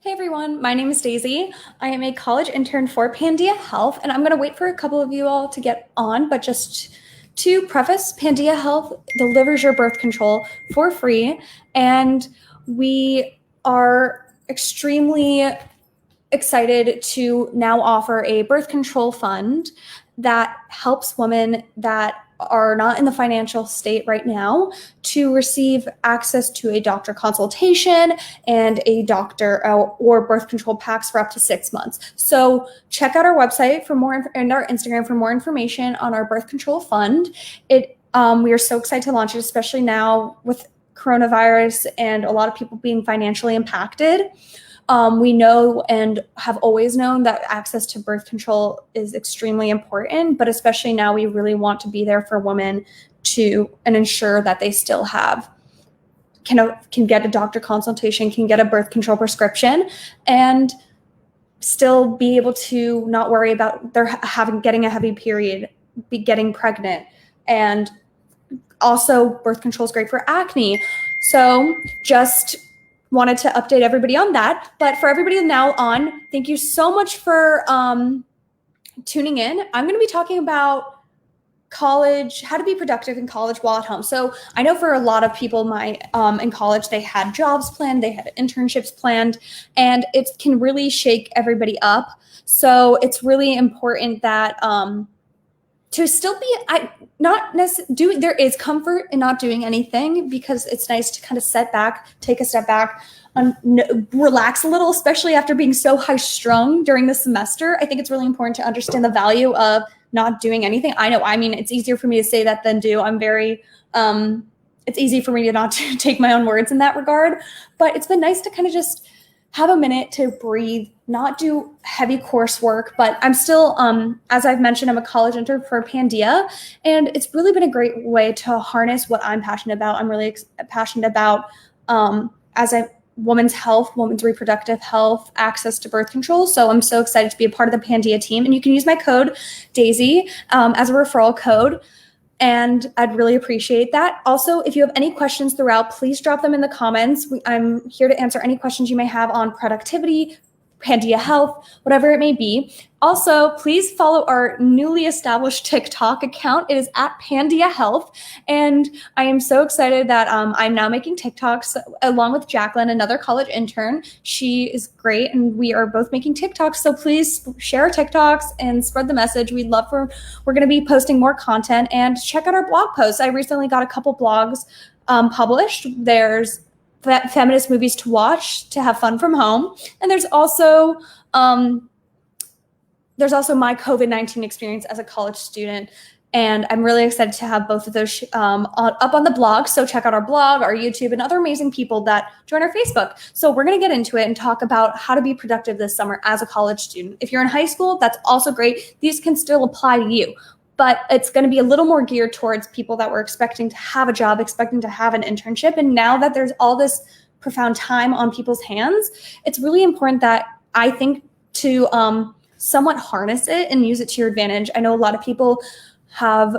Hey everyone, my name is Daisy. I am a college intern for Pandia Health, and I'm going to wait for a couple of you all to get on, but just to preface, Pandia Health delivers your birth control for free, and we are extremely excited to now offer a birth control fund that helps women that are not in the financial state right now to receive access to a doctor consultation and a doctor or birth control packs for up to 6 months. So check out our website for more and our Instagram for more information on our birth control fund. We are so excited to launch it, especially now with coronavirus and a lot of people being financially impacted. We know and have always known that access to birth control is extremely important, but especially now we really want to be there for women and ensure that they still can get a doctor consultation, can get a birth control prescription, and still be able to not worry about getting a heavy period, getting pregnant. And also birth control is great for acne. So just wanted to update everybody on that. But for everybody now on, thank you so much for tuning in. I'm going to be talking about college, how to be productive in college while at home. So I know for a lot of people in college, they had jobs planned, they had internships planned, and it can really shake everybody up. So it's really important that to still be there is comfort in not doing anything, because it's nice to kind of take a step back, and relax a little, especially after being so high strung during the semester. I think it's really important to understand the value of not doing anything. I mean, it's easier for me to say that than do. It's easy for me to not to take my own words in that regard, but it's been nice to kind of just have a minute to breathe, not do heavy coursework. But I'm still, as I've mentioned, I'm a college intern for Pandia, and it's really been a great way to harness what I'm passionate about. I'm really passionate about women's health, women's reproductive health, access to birth control. So I'm so excited to be a part of the Pandia team. And you can use my code Daisy as a referral code, and I'd really appreciate that. Also, if you have any questions throughout, please drop them in the comments. I'm here to answer any questions you may have on productivity, Pandia Health, whatever it may be. Also, please follow our newly established TikTok account. It is at Pandia Health. And I am so excited that I'm now making TikToks along with Jacqueline, another college intern. She is great, and we are both making TikToks. So please share our TikToks and spread the message. We're going to be posting more content, and check out our blog posts. I recently got a couple blogs published. There's feminist movies to watch to have fun from home. And there's also my COVID-19 experience as a college student. And I'm really excited to have both of those up on the blog. So check out our blog, our YouTube, and other amazing people that join our Facebook. So we're going to get into it and talk about how to be productive this summer as a college student. If you're in high school, that's also great. These can still apply to you. But it's going to be a little more geared towards people that were expecting to have a job, expecting to have an internship. And now that there's all this profound time on people's hands, it's really important that I think to somewhat harness it and use it to your advantage. I know a lot of people have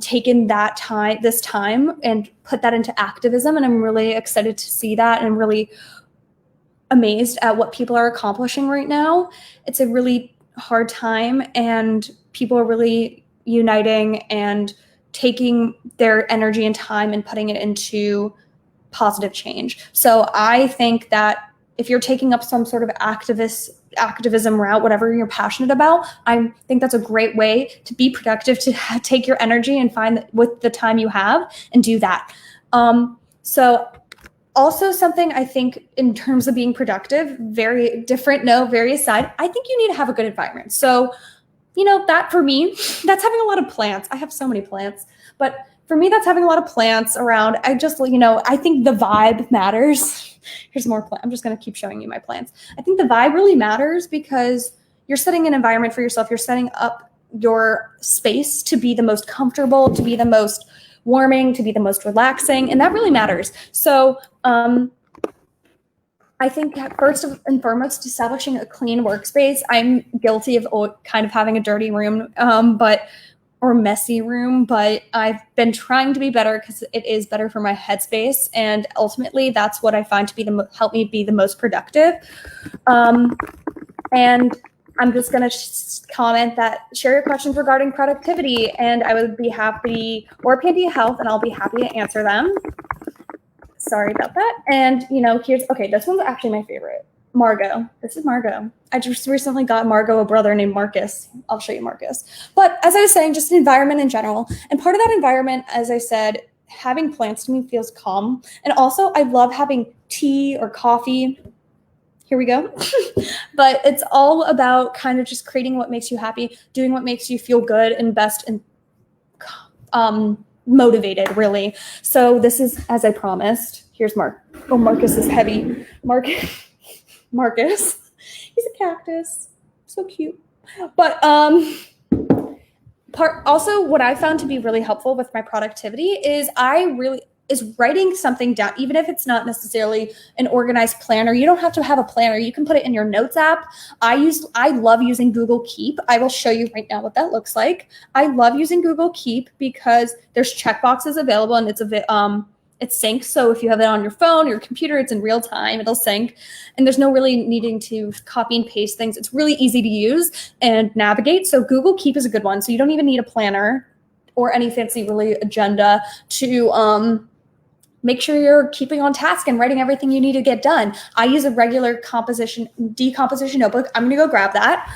taken this time and put that into activism, and I'm really excited to see that, and I'm really amazed at what people are accomplishing right now. It's a really hard time, and people are really uniting and taking their energy and time and putting it into positive change. So I think that if you're taking up some sort of activism route, whatever you're passionate about, I think that's a great way to be productive, to take your energy and find that with the time you have and do that. So also something I think in terms of being productive, very different, very aside, I think you need to have a good environment. So that for me, that's having a lot of plants. I have so many plants, but for me, that's having a lot of plants around. I think the vibe matters. Here's more plants. I'm just going to keep showing you my plants. I think the vibe really matters, because you're setting an environment for yourself. You're setting up your space to be the most comfortable, to be the most warming, to be the most relaxing, and that really matters. So I think first and foremost, establishing a clean workspace. I'm guilty of kind of having a dirty room, but or messy room, but I've been trying to be better because it is better for my headspace. And ultimately, that's what I find to be help me be the most productive. And I'm just going to comment that share your questions regarding productivity, and I would be happy, or Pandia Health, and I'll be happy to answer them. Sorry about that. And, okay, this one's actually my favorite. Margot. This is Margot. I just recently got Margot a brother named Marcus. I'll show you Marcus. But as I was saying, just environment in general. And part of that environment, as I said, having plants to me feels calm. And also, I love having tea or coffee. Here we go. But it's all about kind of just creating what makes you happy, doing what makes you feel good and best, and motivated, really. So this is, as I promised, here's Mark. Oh, Marcus is heavy. Marcus. He's a cactus. So cute. But also what I found to be really helpful with my productivity is writing something down, even if it's not necessarily an organized planner. You don't have to have a planner. You can put it in your notes app. I love using Google Keep. I will show you right now what that looks like. I love using Google Keep because there's checkboxes available, and it syncs. So if you have it on your phone, your computer, it's in real time, it'll sync. And there's no really needing to copy and paste things. It's really easy to use and navigate. So Google Keep is a good one. So you don't even need a planner or any fancy really agenda to make sure you're keeping on task and writing everything you need to get done. I use a regular decomposition notebook. I'm going to go grab that.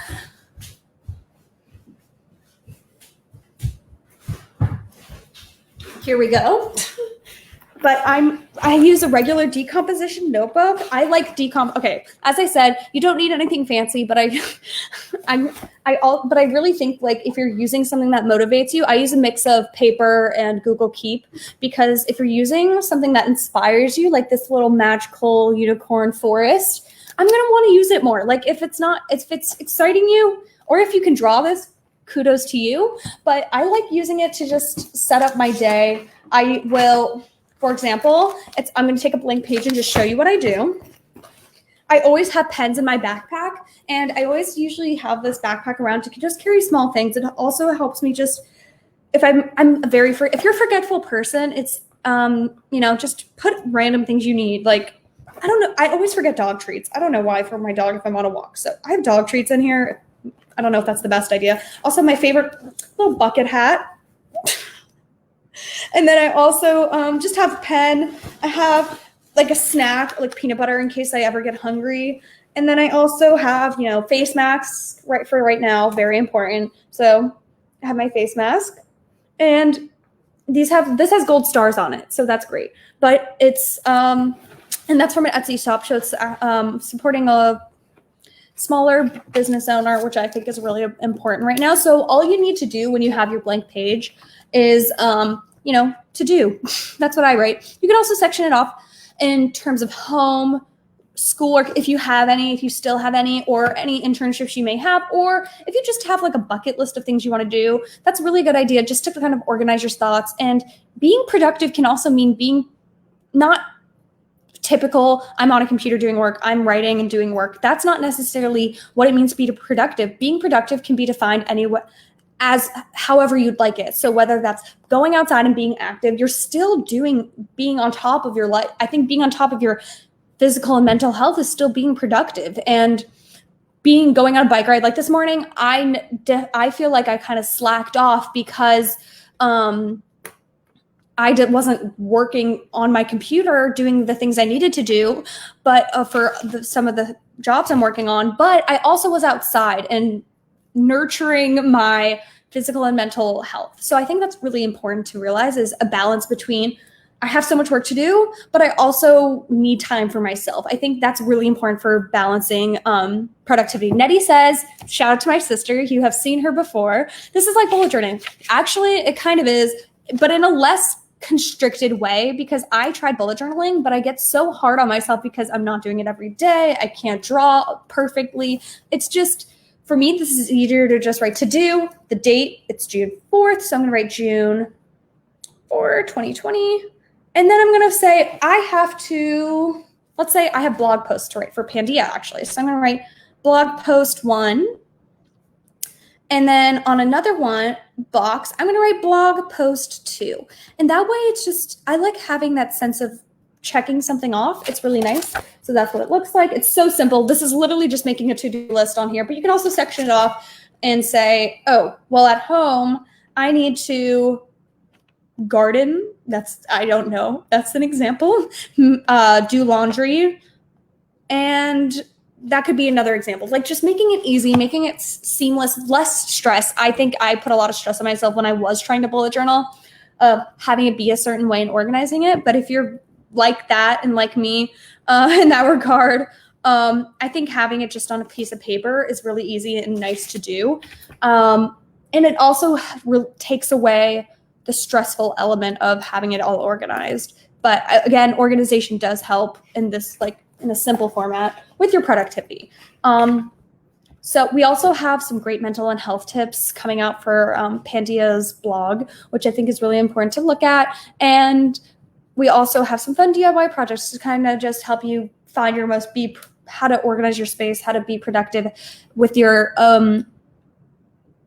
Here we go. But I use a regular decomposition notebook. I like okay, as I said, you don't need anything fancy, but I really think, like, if you're using something that motivates you, I use a mix of paper and Google Keep, because if you're using something that inspires you, like this little magical unicorn forest, I'm going to want to use it more. Like, if it's exciting you, or if you can draw this, kudos to you. But I like using it to just set up my day. I will, for example, I'm going to take a blank page and just show you what I do. I always have pens in my backpack, and I always usually have this backpack around to just carry small things. It also helps me just, if you're a forgetful person, it's, just put random things you need. Like, I don't know, I always forget dog treats. I don't know why, for my dog if I'm on a walk. So I have dog treats in here. I don't know if that's the best idea. Also, my favorite little bucket hat. And then I also just have a pen. I have like a snack, like peanut butter, in case I ever get hungry. And then I also have, face masks right now, very important. So I have my face mask, and this has gold stars on it, so that's great. But it's and that's from an Etsy shop, so it's supporting a smaller business owner, which I think is really important right now. So all you need to do when you have your blank page is to do. That's what I write. You can also section it off in terms of home, schoolwork, if you still have any, or any internships you may have, or if you just have like a bucket list of things you want to do. That's a really good idea, just to kind of organize your thoughts. And being productive can also mean being not typical, I'm on a computer doing work, I'm writing and doing work. That's not necessarily what it means to be productive. Being productive can be defined as however you'd like it. So whether that's going outside and being active, you're still being on top of your life. I think being on top of your physical and mental health is still being productive. And going on a bike ride like this morning, I feel like I kind of slacked off because wasn't working on my computer doing the things I needed to do, but for some of the jobs I'm working on. But I also was outside and nurturing my physical and mental health. So I think that's really important to realize, is a balance between, I have so much work to do, but I also need time for myself. I think that's really important for balancing productivity. Nettie says, shout out to my sister. You have seen her before. This is like bullet journaling. Actually, it kind of is, but in a less constricted way, because I tried bullet journaling, but I get so hard on myself because I'm not doing it every day. I can't draw perfectly. It's just, for me, this is easier to just write to do, the date, it's June 4th. So I'm going to write June 4, 2020. And then I'm going to say let's say I have blog posts to write for Pandia, actually. So I'm going to write blog post 1. And then on another box, I'm going to write blog post 2. And that way it's just, I like having that sense of checking something off. It's really nice. So that's what it looks like. It's so simple. This is literally just making a to-do list on here, but you can also section it off and say, oh, well, at home, I need to garden. I don't know. That's an example. Do laundry. And that could be another example. Like just making it easy, making it seamless, less stress. I think I put a lot of stress on myself when I was trying to bullet journal, having it be a certain way and organizing it. But if you're like that and like me in that regard, I think having it just on a piece of paper is really easy and nice to do. And it also takes away the stressful element of having it all organized. But again, organization does help in this, like in a simple format with your productivity. So we also have some great mental and health tips coming out for Pandia's blog, which I think is really important to look at. And we also have some fun DIY projects to kind of just help you find your how to organize your space, how to be productive with your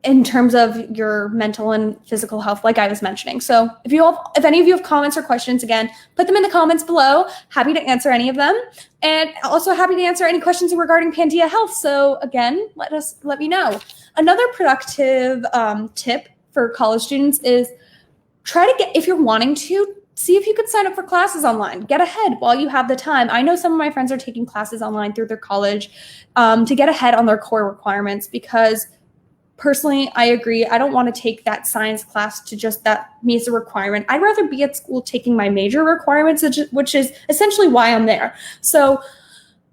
in terms of your mental and physical health, like I was mentioning. So if any of you have comments or questions, again, put them in the comments below. Happy to answer any of them. And also happy to answer any questions regarding Pandia Health. So again, let me know. Another productive tip for college students is if you're wanting to, see if you could sign up for classes online. Get ahead while you have the time. I know some of my friends are taking classes online through their college to get ahead on their core requirements, because personally, I agree. I don't want to take that science class to just that meets a requirement. I'd rather be at school taking my major requirements, which is essentially why I'm there. So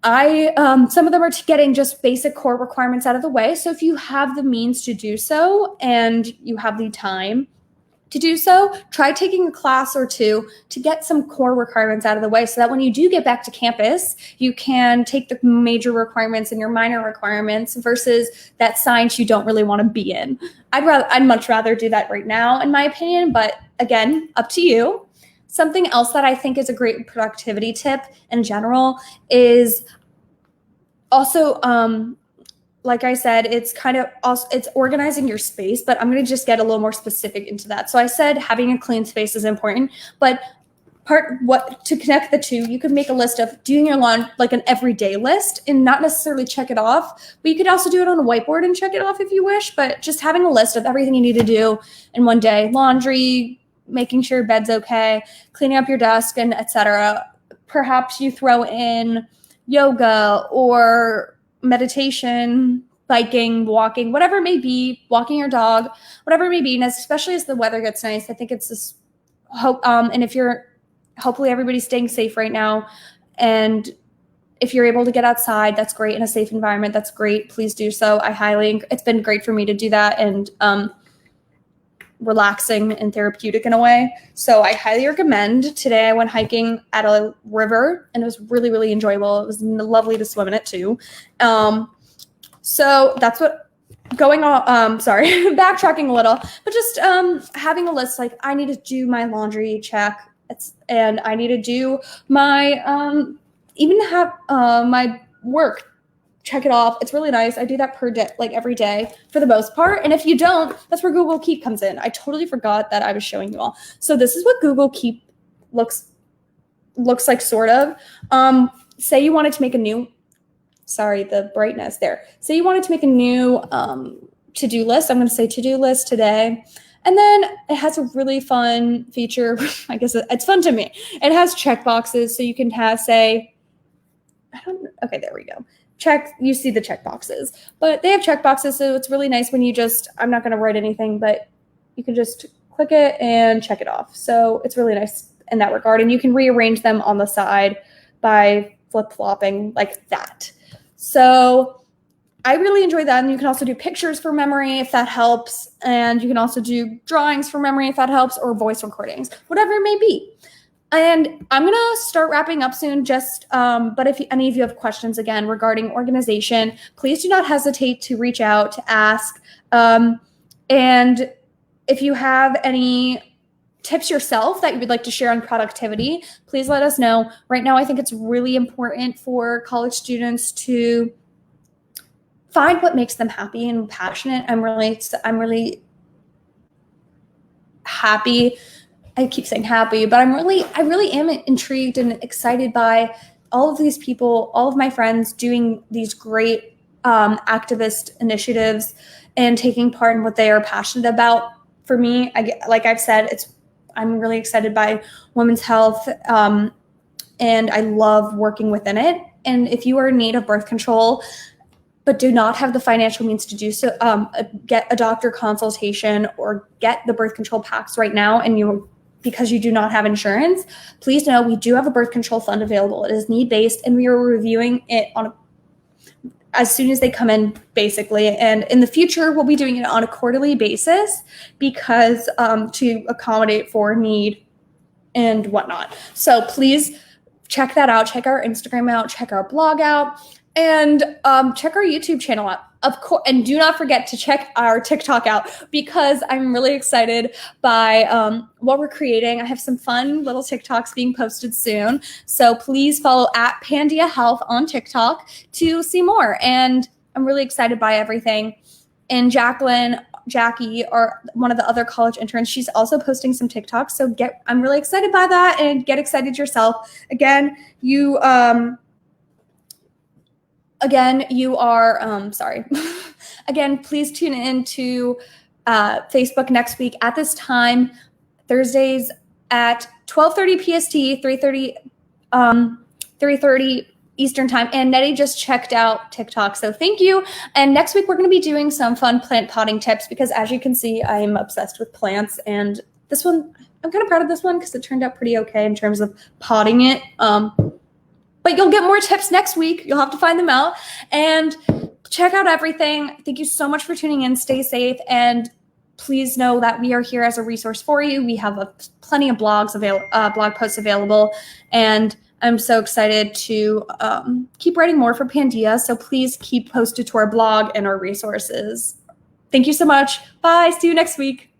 some of them are getting just basic core requirements out of the way. So if you have the means to do so and you have the time to do so, try taking a class or two to get some core requirements out of the way so that when you do get back to campus, you can take the major requirements and your minor requirements versus that science you don't really want to be in. I'd much rather do that right now, in my opinion, but again, up to you. Something else that I think is a great productivity tip in general is also, like I said, it's organizing your space, but I'm going to just get a little more specific into that. So I said having a clean space is important, but to connect the two, you could make a list of doing your lawn, like an everyday list, and not necessarily check it off, but you could also do it on a whiteboard and check it off if you wish, but just having a list of everything you need to do in one day: laundry, making sure your bed's okay, cleaning up your desk, and etc. Perhaps you throw in yoga or meditation, biking, walking, whatever it may be, walking your dog, whatever it may be. And especially as the weather gets nice, I think it's this hope. And hopefully everybody's staying safe right now. And if you're able to get outside, that's great. In a safe environment, that's great. Please do so. It's been great for me to do that, and relaxing and therapeutic in a way. So I highly recommend. Today I went hiking at a river and it was really, really enjoyable. It was lovely to swim in it too. So that's what going on. Sorry, backtracking a little, but just having a list, like I need to do my laundry check. And I need to do my, even have my work, check it off. It's really nice. I do that per day, like every day for the most part. And if you don't, that's where Google Keep comes in. I totally forgot that I was showing you all. So this is what Google Keep looks like, sort of. Say you wanted to make a new, sorry, the brightness there. Say you wanted to make a new to-do list. I'm going to say to-do list today. And then it has a really fun feature. I guess it's fun to me. It has checkboxes. So you can okay, there we go. You see the checkboxes, but they have checkboxes. So it's really nice when I'm not going to write anything, but you can just click it and check it off. So it's really nice in that regard. And you can rearrange them on the side by flip-flopping like that. So I really enjoy that. And you can also do pictures for memory if that helps. And you can also do drawings for memory if that helps, or voice recordings, whatever it may be. And I'm going to start wrapping up soon, but if any of you have questions, again, regarding organization, please do not hesitate to reach out to ask. And if you have any tips yourself that you would like to share on productivity, please let us know. Right now, I think it's really important for college students to find what makes them happy and passionate. I'm really happy. I keep saying happy, but I really am intrigued and excited by all of these people, all of my friends doing these great activist initiatives and taking part in what they are passionate about. For me, like I've said, I'm really excited by women's health, and I love working within it. And if you are in need of birth control, but do not have the financial means to do so, get a doctor consultation or get the birth control packs right now, and because you do not have insurance, please know we do have a birth control fund available. It is need-based, and we are reviewing it as soon as they come in, basically. And in the future, we'll be doing it on a quarterly basis because to accommodate for need and whatnot. So please check that out. Check our Instagram out. Check our blog out. And check our YouTube channel out, of course. And do not forget to check our TikTok out because I'm really excited by what we're creating. I have some fun little TikToks being posted soon. So please follow at Pandia Health on TikTok to see more. And I'm really excited by everything. And Jackie, or one of the other college interns, she's also posting some TikToks. So I'm really excited by that, and get excited yourself. Again, you are, sorry. Again, please tune in to Facebook next week at this time, Thursdays at 12:30 PST, 3:30 Eastern time. And Nettie just checked out TikTok, so thank you. And next week we're going to be doing some fun plant potting tips because, as you can see, I'm obsessed with plants. And this one, I'm kind of proud of this one because it turned out pretty okay in terms of potting it. But you'll get more tips next week. You'll have to find them out and check out everything. Thank you so much for tuning in. Stay safe, and please know that we are here as a resource for you. We have plenty of blog posts available, and I'm so excited to keep writing more for Pandia. So please keep posted to our blog and our resources. Thank you so much. Bye. See you next week.